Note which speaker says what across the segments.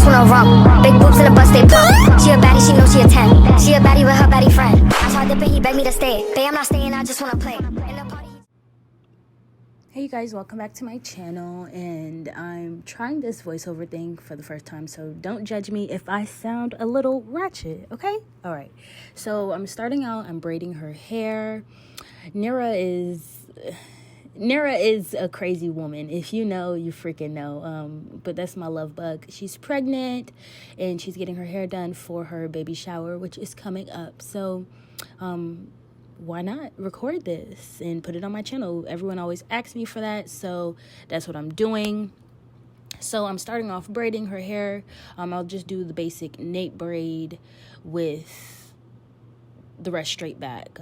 Speaker 1: just wanna rump. Big boobs in the bus, they plump. She a baddie, she knows she a 10. She a baddie with her baddie friend. I tried dipping, he begged me to stay. Babe, I'm not staying, I just wanna play. In the party.
Speaker 2: Hey you guys, welcome back to my channel, and I'm trying this voiceover thing for the first time, so don't judge me if I sound a little ratchet, okay? All right, so I'm starting out, I'm braiding her hair. Nira is a crazy woman. If you know, you freaking know. But that's my love bug. She's pregnant, and she's getting her hair done for her baby shower, which is coming up. So, why not record this and put it on my channel? Everyone always asks me for that, so that's what I'm doing. So I'm starting off braiding her hair. I'll just do the basic nape braid with the rest straight back.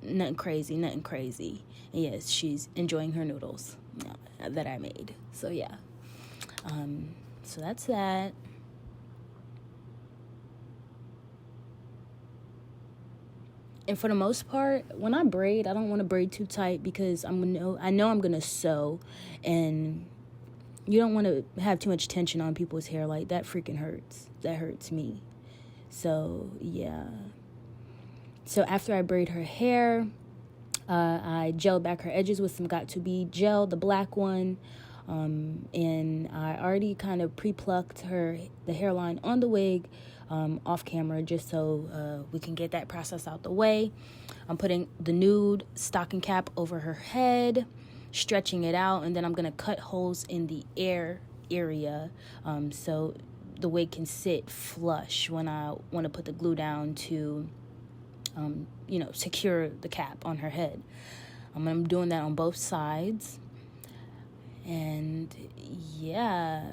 Speaker 2: Nothing crazy. And yes, she's enjoying her noodles that I made. So yeah. So that's that. And for the most part, when I braid, I don't want to braid too tight because I know I'm going to sew, and you don't want to have too much tension on people's hair. Like, that freaking hurts. That hurts me. So, yeah. So after I braid her hair, I gel back her edges with some Got2b gel, the black one. And I already kind of pre-plucked the hairline on the wig off camera, just so we can get that process out the way. I'm putting the nude stocking cap over her head, stretching it out, and then I'm gonna cut holes in the ear area so the wig can sit flush when I want to put the glue down to secure the cap on her head. I'm doing that on both sides. And yeah,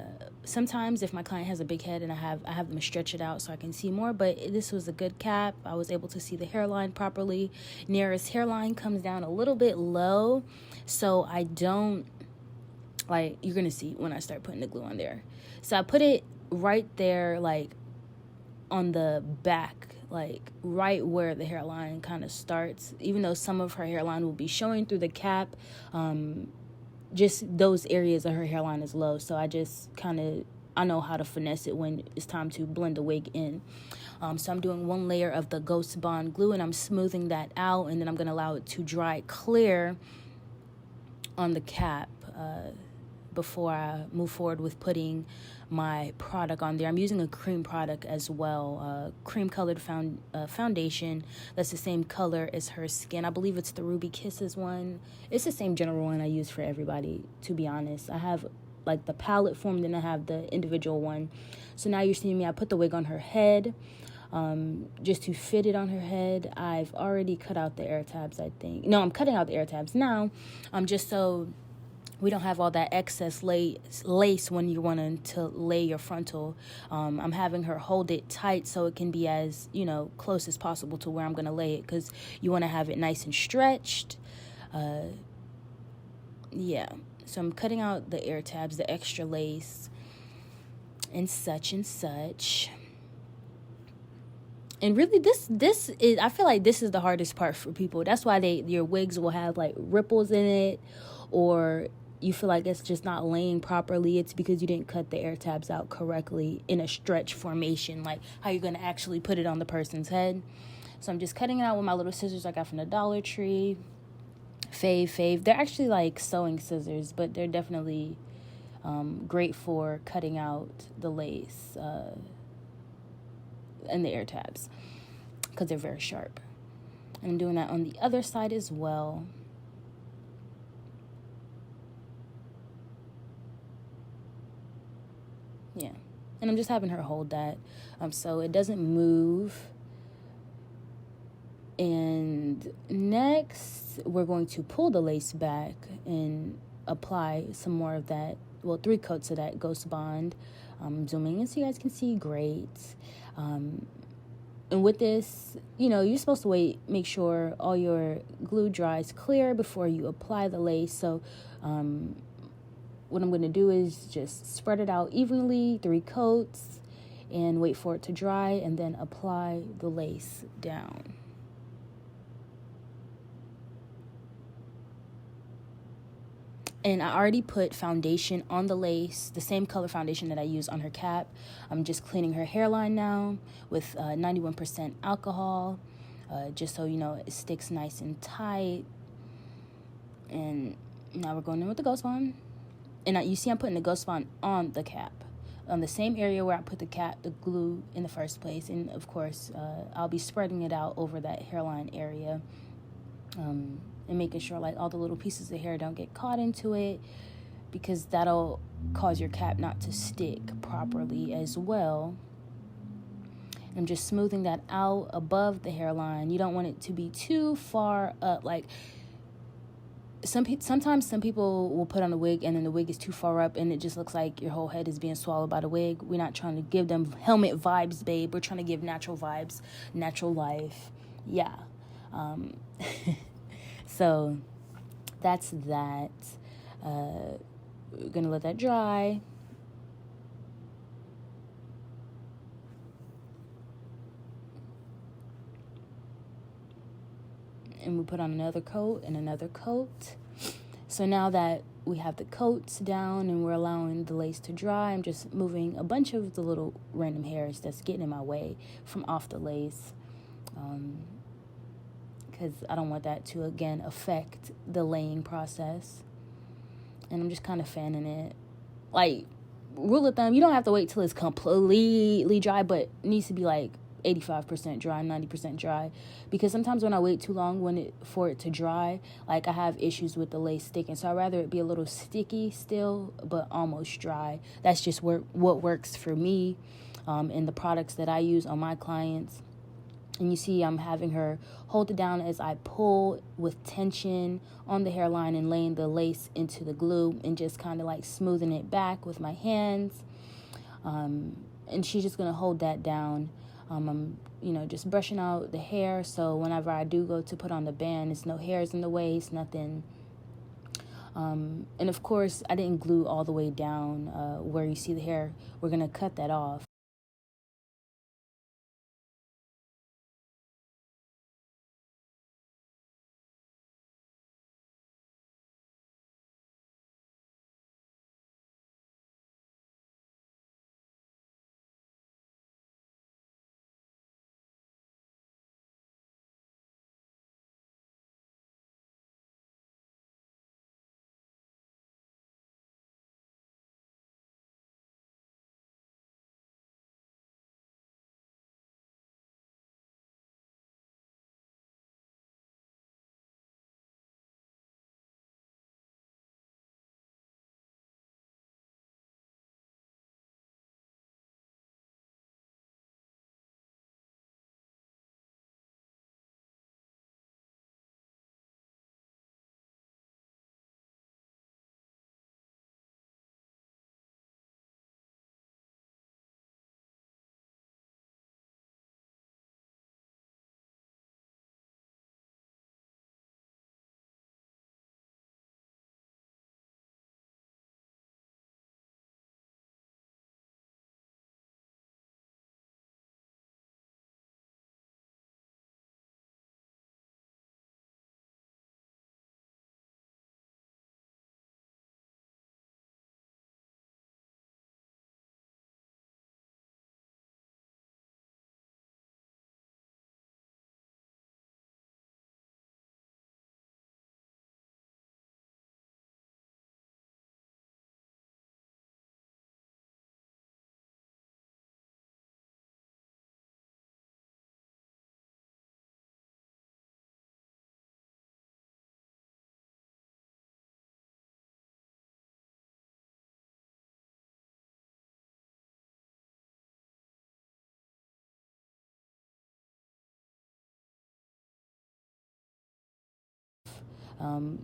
Speaker 2: sometimes if my client has a big head and I have them stretch it out so I can see more, but this was a good cap. I was able to see the hairline properly. Nira's hairline comes down a little bit low, so I don't, like, you're gonna see when I start putting the glue on there. So I put it right there, like on the back, like right where the hairline kind of starts, even though some of her hairline will be showing through the cap. Just those areas of her hairline is low, so I know how to finesse it when it's time to blend the wig in. So I'm doing one layer of the Ghost Bond glue, and I'm smoothing that out, and then I'm going to allow it to dry clear on the cap before I move forward with putting my product on there. I'm using a cream product as well, cream colored foundation that's the same color as her skin. I believe it's the Ruby Kisses one. It's the same general one I use for everybody, to be honest. I have like the palette form, then I have the individual one. So now you're seeing me, I put the wig on her head just to fit it on her head. I've already cut out the air tabs, I think. No, I'm cutting out the air tabs now, just so we don't have all that excess lace when you're wanting to lay your frontal. I'm having her hold it tight so it can be as, close as possible to where I'm going to lay it, because you want to have it nice and stretched. Yeah. So I'm cutting out the air tabs, the extra lace, and such. And really, this is, I feel like this is the hardest part for people. That's why your wigs will have like ripples in it, or you feel like it's just not laying properly. It's because you didn't cut the air tabs out correctly in a stretch formation, like how you're going to actually put it on the person's head. So I'm just cutting it out with my little scissors I got from the Dollar Tree. Fave. They're actually like sewing scissors, but they're definitely great for cutting out the lace and the air tabs, because they're very sharp. And I'm doing that on the other side as well. Yeah, and I'm just having her hold that so it doesn't move. And next, we're going to pull the lace back and apply some more of that, 3 coats of that Ghost Bond. I'm zooming in so you guys can see great. And with this, you're supposed to make sure all your glue dries clear before you apply the lace. So what I'm going to do is just spread it out evenly, 3 coats, and wait for it to dry, and then apply the lace down. And I already put foundation on the lace, the same color foundation that I use on her cap. I'm just cleaning her hairline now with 91% alcohol, just so, it sticks nice and tight. And now we're going in with the Ghost Bond. And you see I'm putting the Ghost Bond on the cap, on the same area where I put the glue in the first place. And, of course, I'll be spreading it out over that hairline area. And making sure like all the little pieces of hair don't get caught into it, because that'll cause your cap not to stick properly as well. I'm just smoothing that out above the hairline. You don't want it to be too far up. Like sometimes some people will put on a wig and then the wig is too far up and it just looks like your whole head is being swallowed by the wig. We're not trying to give them helmet vibes, babe. We're trying to give natural vibes, natural life. Yeah. So that's that. We're going to let that dry. And we put on another coat and another coat. So now that we have the coats down and we're allowing the lace to dry, I'm just moving a bunch of the little random hairs that's getting in my way from off the lace. Because I don't want that to, again, affect the laying process. And I'm just kind of fanning it. Like, rule of thumb, you don't have to wait till it's completely dry, but it needs to be like 85% dry, 90% dry. Because sometimes when I wait too long for it to dry, like I have issues with the lace sticking. So I'd rather it be a little sticky still, but almost dry. That's just what works for me in the products that I use on my clients. And you see I'm having her hold it down as I pull with tension on the hairline and laying the lace into the glue and just kind of like smoothing it back with my hands. And she's just going to hold that down. I'm, just brushing out the hair. So whenever I do go to put on the band, it's no hairs in the waist, nothing. And of course, I didn't glue all the way down where you see the hair. We're going to cut that off.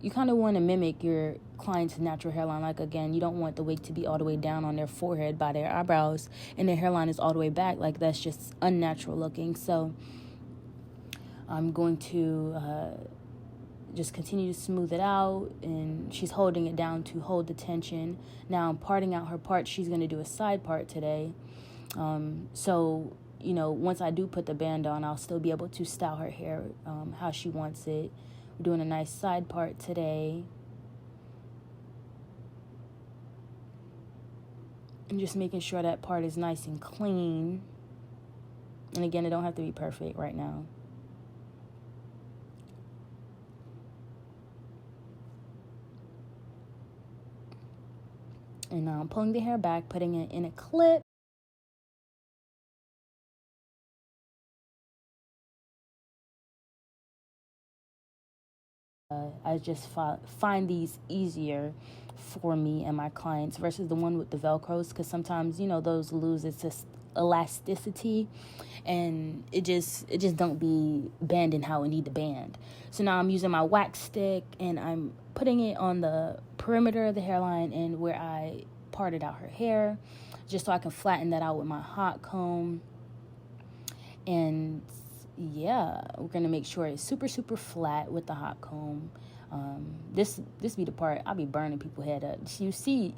Speaker 2: You kind of want to mimic your client's natural hairline. Like, again, you don't want the wig to be all the way down on their forehead by their eyebrows and their hairline is all the way back. Like, that's just unnatural looking. So I'm going to just continue to smooth it out, and she's holding it down to hold the tension. Now I'm parting out her part. She's going to do a side part today. So, once I do put the band on, I'll still be able to style her hair how she wants it. We're doing a nice side part today. And just making sure that part is nice and clean. And again, it don't have to be perfect right now. And now I'm pulling the hair back, putting it in a clip. I just find these easier for me and my clients versus the one with the Velcros, because sometimes, you know, those lose its just elasticity, and it just don't be banding how it need to band. So now I'm using my wax stick and I'm putting it on the perimeter of the hairline and where I parted out her hair, just so I can flatten that out with my hot comb. And yeah, we're gonna make sure it's super flat with the hot comb. This be the part I'll be burning people's head up. You see,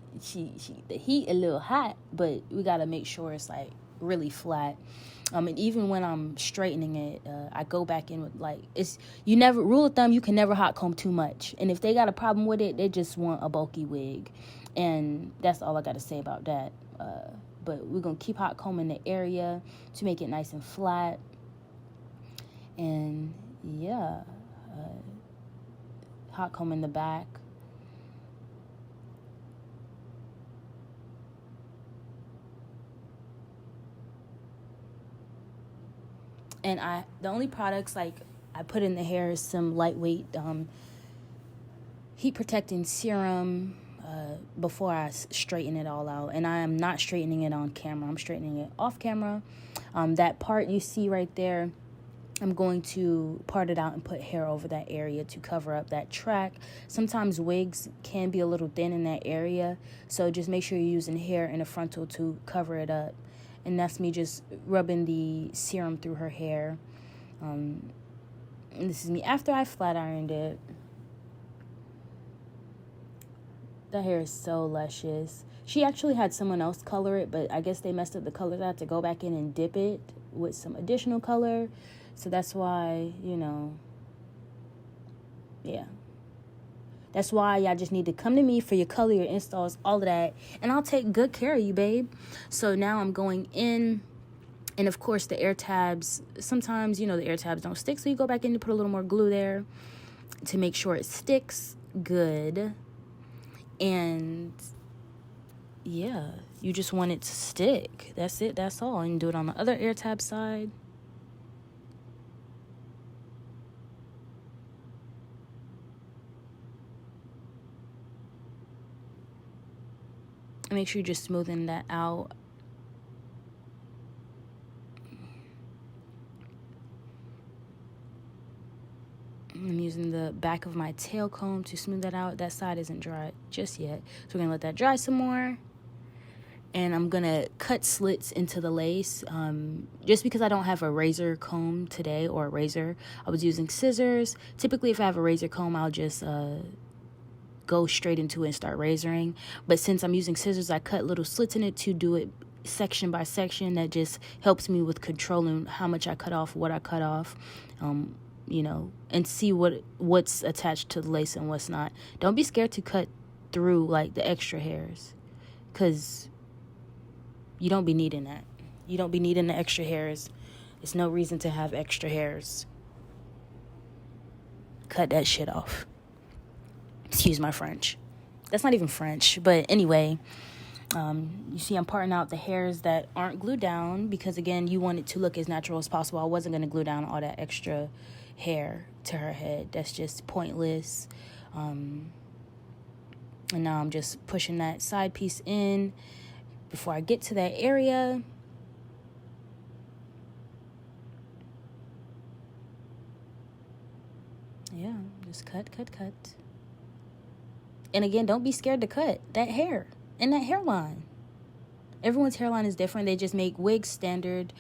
Speaker 2: the heat a little hot, but we gotta make sure it's like really flat. And even when I'm straightening it, I go back in with rule of thumb, you can never hot comb too much. And if they got a problem with it, they just want a bulky wig, and that's all I gotta say about that. But we're gonna keep hot combing the area to make it nice and flat. And yeah, hot comb in the back. And the only products like I put in the hair is some lightweight heat protecting serum before I straighten it all out. And I am not straightening it on camera. I'm straightening it off camera. That part you see right there, I'm going to part it out and put hair over that area to cover up that track. Sometimes wigs can be a little thin in that area, so just make sure you're using hair in a frontal to cover it up. And that's me just rubbing the serum through her hair. And this is me after I flat ironed it. That hair is so luscious. She actually had someone else color it, but I guess they messed up the colors. I had to go back in and dip it with some additional color. So that's why, you know, yeah. That's why y'all just need to come to me for your color, your installs, all of that. And I'll take good care of you, babe. So now I'm going in. And, of course, the air tabs, sometimes, you know, the air tabs don't stick. So you go back in to put a little more glue there to make sure it sticks good. And, yeah, you just want it to stick. That's it. That's all. And do it on the other air tab side. Make sure you just smoothen that out. I'm using the back of my tail comb to smooth that out. That side isn't dry just yet, so we're gonna let that dry some more. And I'm gonna cut slits into the lace. Just because I don't have a razor comb today, or a razor, I was using scissors. Typically, if I have a razor comb, I'll just go straight into it and start razoring. But since I'm using scissors, I cut little slits in it to do it section by section. That just helps me with controlling how much I cut off, what I cut off, you know, and see what's attached to the lace and what's not. Don't be scared to cut through like the extra hairs, because you don't be needing that. You don't be needing the extra hairs. It's no reason to have extra hairs. Cut that shit off. Excuse my French. That's not even French. But anyway, you see I'm parting out the hairs that aren't glued down, because, again, you want it to look as natural as possible. I wasn't going to glue down all that extra hair to her head. That's just pointless. And now I'm just pushing that side piece in before I get to that area. Yeah, just cut. And again, don't be scared to cut that hair and that hairline. Everyone's hairline is different. They just make wigs standard,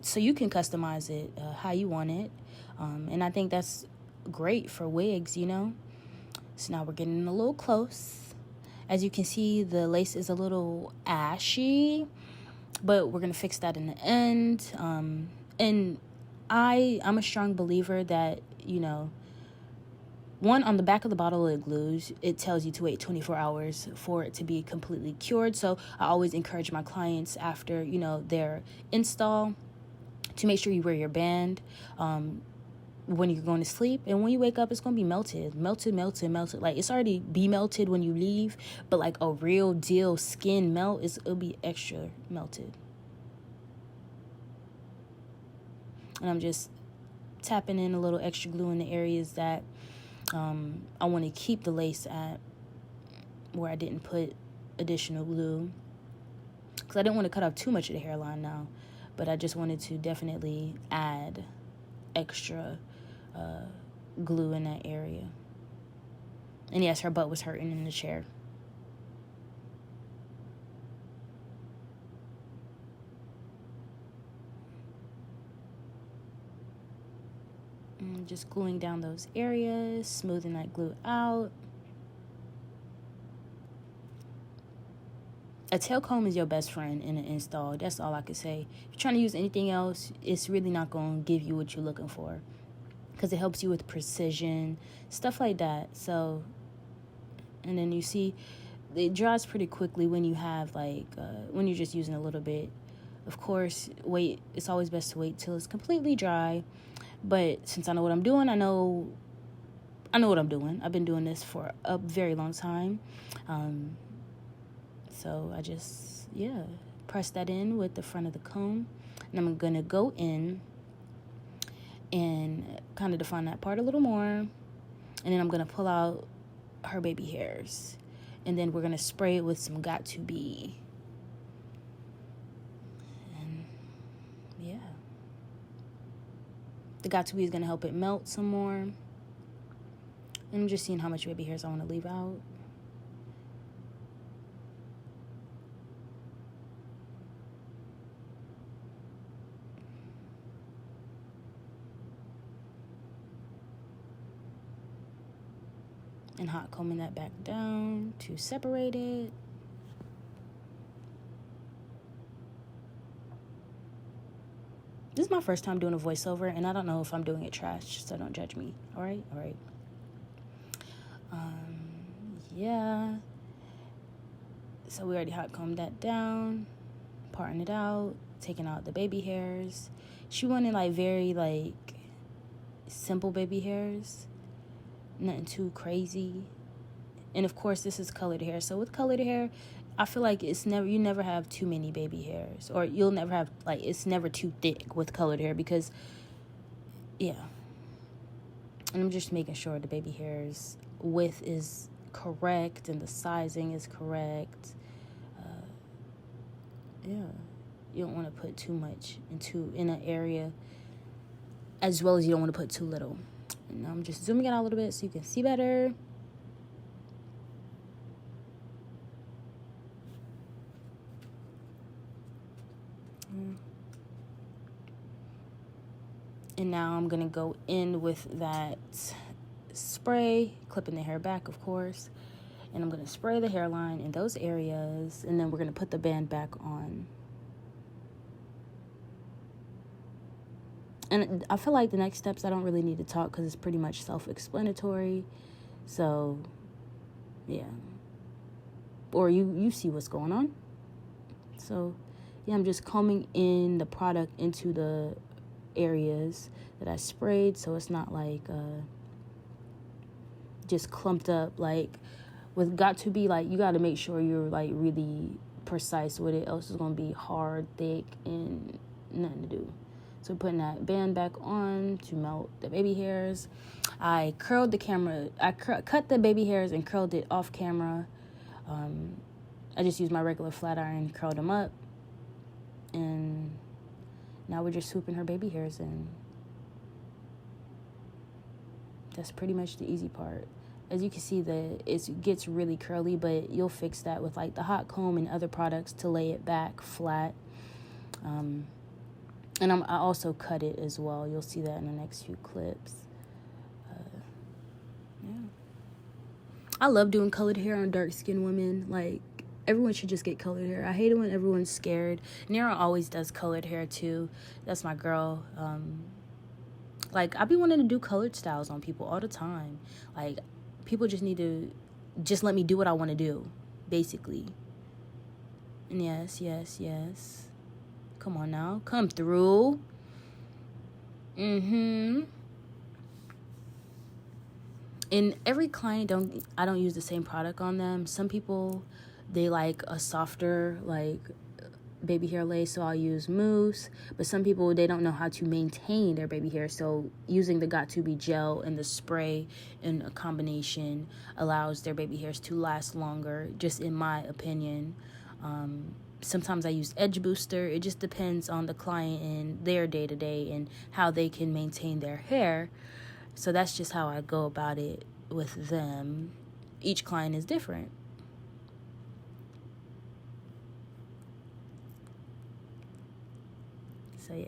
Speaker 2: so you can customize it how you want it. And I think that's great for wigs, you know. So now we're getting a little close. As you can see, the lace is a little ashy, but we're going to fix that in the end. And I'm a strong believer that, you know, one, on the back of the bottle of glues, it tells you to wait 24 hours for it to be completely cured. So I always encourage my clients after, their install to make sure you wear your band when you're going to sleep. And when you wake up, it's going to be melted. Like, it's already be melted when you leave, but like a real deal skin melt, it'll be extra melted. And I'm just tapping in a little extra glue in the areas that I want to keep the lace at, where I didn't put additional glue, because I didn't want to cut off too much of the hairline now, but I just wanted to definitely add extra glue in that area. And yes, her butt was hurting in the chair. And just gluing down those areas, smoothing that glue out. A tail comb is your best friend in an install. That's all I could say. If you're trying to use anything else, it's really not going to give you what you're looking for, because it helps you with precision, stuff like that. So, and then you see, it dries pretty quickly when you have when you're just using a little bit. Of course, it's always best to wait till it's completely dry. But since I know what I'm doing, I know what I'm doing. I've been doing this for a very long time. So I just, press that in with the front of the comb. And I'm going to go in and kind of define that part a little more. And then I'm going to pull out her baby hairs. And then we're going to spray it with some Got To Be. And yeah. The Got To Be is going to help it melt some more. And I'm just seeing how much baby hairs I want to leave out. And hot combing that back down to separate it. This is my first time doing a voiceover, and I don't know if I'm doing it trash, so don't judge me. All right. Yeah. So we already hot combed that down, parting it out, taking out the baby hairs. She wanted very simple baby hairs. Nothing too crazy. And of course, this is colored hair. So with colored hair, I feel like you never have too many baby hairs, or you'll never have, it's never too thick with colored hair, because, yeah. And I'm just making sure the baby hair's width is correct and the sizing is correct. You don't want to put too much in an area, as well as you don't want to put too little. And I'm just zooming it out a little bit so you can see better. And now I'm going to go in with that spray, clipping the hair back, of course. And I'm going to spray the hairline in those areas. And then we're going to put the band back on. And I feel like the next steps, I don't really need to talk, because it's pretty much self-explanatory. So, yeah. Or you see what's going on. So, yeah, I'm just combing in the product into the areas that I sprayed, so it's not just clumped up. With Got To Be, you got to make sure you're really precise with it, else it's going to be hard, thick, and nothing to do. So putting that band back on to melt the baby hairs. I curled the camera. I cut the baby hairs and curled it off camera. I just used my regular flat iron, curled them up. And now we're just swooping her baby hairs in. That's pretty much the easy part. As you can see, it gets really curly, but you'll fix that with the hot comb and other products to lay it back flat. And I also cut it as well. You'll see that in the next few clips. Yeah. I love doing colored hair on dark-skinned women. Everyone should just get colored hair. I hate it when everyone's scared. Nara always does colored hair, too. That's my girl. Like, I be wanting to do colored styles on people all the time. Like, people just need to just let me do what I want to do, basically. And yes. Come on now. Come through. And every client, I don't use the same product on them. Some people, they like a softer, like, baby hair lace, so I'll use mousse. But some people, they don't know how to maintain their baby hair, so using the Got2b gel and the spray in a combination allows their baby hairs to last longer, just in my opinion. Sometimes I use edge booster. It just depends on the client and their day-to-day and how they can maintain their hair. So that's just how I go about it with them. Each client is different. So yeah.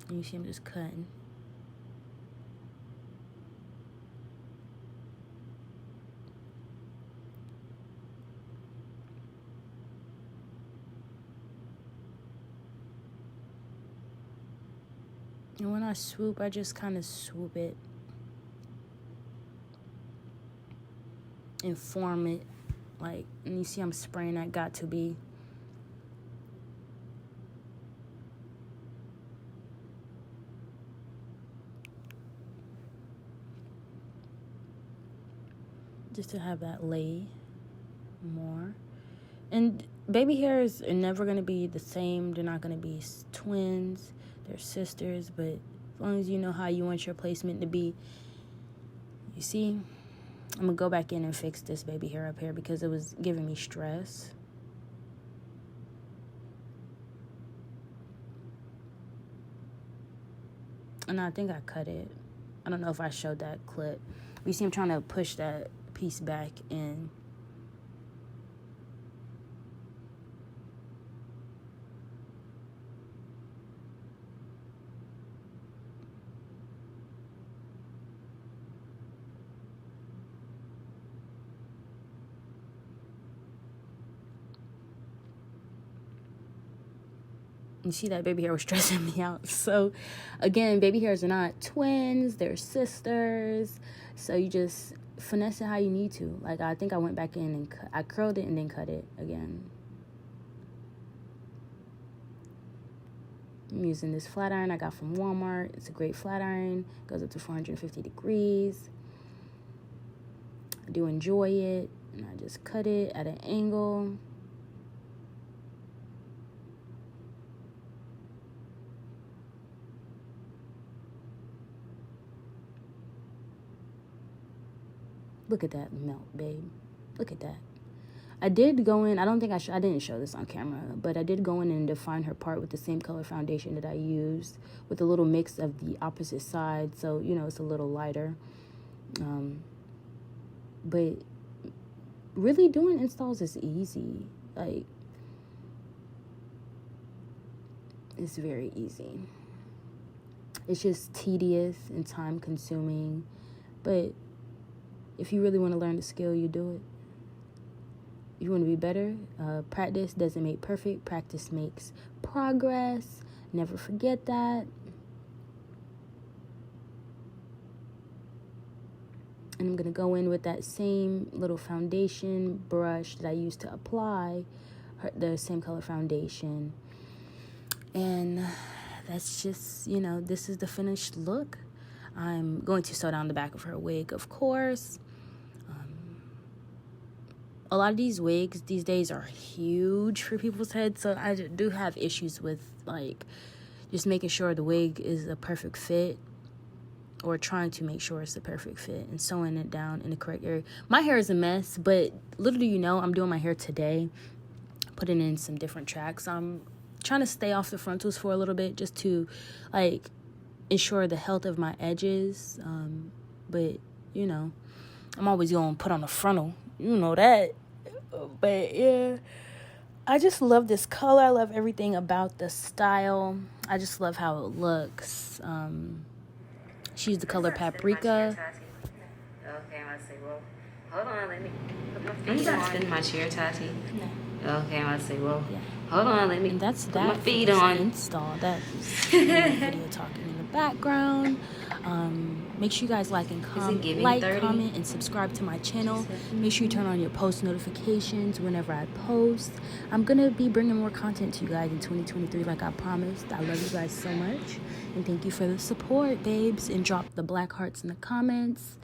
Speaker 2: And you see I'm just cutting. And when I swoop, I just kind of swoop it and form it. Like, and you see I'm spraying that Got2b. Just to have that lay more. And baby hairs are never going to be the same. They're not going to be twins. They're sisters. But as long as you know how you want your placement to be. You see? I'm going to go back in and fix this baby hair up here because it was giving me stress. And I think I cut it. I don't know if I showed that clip. You see I'm trying to push that piece back in. You see that baby hair was stressing me out. So, again, baby hairs are not twins. They're sisters. So you just finesse it how you need to. Like, I think I went back in and I curled it and then cut it again. I'm using this flat iron I got from Walmart. It's a great flat iron. Goes up to 450 degrees. I do enjoy it. And I just cut it at an angle. Look at that melt, babe. Look at that. I did go in. I don't think I didn't show this on camera, but I did go in and define her part with the same color foundation that I used with a little mix of the opposite side. So, you know, it's a little lighter. But really doing installs is easy. Like, it's very easy. It's just tedious and time consuming, but if you really want to learn the skill, you do it. If you want to be better, practice doesn't make perfect. Practice makes progress. Never forget that. And I'm going to go in with that same little foundation brush that I used to apply the same color foundation. And that's just, you know, this is the finished look. I'm going to sew down the back of her wig, of course. A lot of these wigs these days are huge for people's heads, so I do have issues with, like, just making sure the wig is a perfect fit, or trying to make sure it's the perfect fit and sewing it down in the correct area. My hair is a mess, but little do you know, I'm doing my hair today, putting in some different tracks. I'm trying to stay off the frontals for a little bit just to, like, ensure the health of my edges. But, you know, I'm always going to put on a frontal. You know that. But, yeah, I just love this color. I love everything about the style. I just love how it looks. She used the color Paprika.
Speaker 3: Okay, I say, well, hold on, let me put my finger on. I'm not spinning my chair, Tati.
Speaker 2: No.
Speaker 3: Okay, I say, well,
Speaker 2: Yeah.
Speaker 3: Hold on, let me
Speaker 2: And that's
Speaker 3: put
Speaker 2: that
Speaker 3: my
Speaker 2: for
Speaker 3: feet
Speaker 2: this
Speaker 3: on.
Speaker 2: install. That's video talking in the background. Make sure you guys like and
Speaker 3: giving
Speaker 2: like,
Speaker 3: 30?
Speaker 2: comment, and subscribe to my channel. Make sure you turn on your post notifications whenever I post. I'm gonna be bringing more content to you guys in 2023, like I promised. I love you guys so much, and thank you for the support, babes. And drop the black hearts in the comments,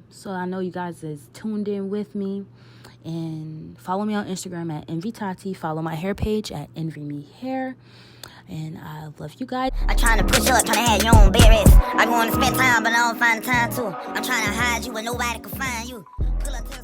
Speaker 2: so I know you guys is tuned in with me. And follow me on Instagram at EnvyTati. Follow my hair page at EnvyMeHair. And I love you guys.
Speaker 1: I'm trying to push up, trying to have your own berries. I want to spend time, but I don't find the time to. I'm trying to hide you where nobody can find you. Pull up to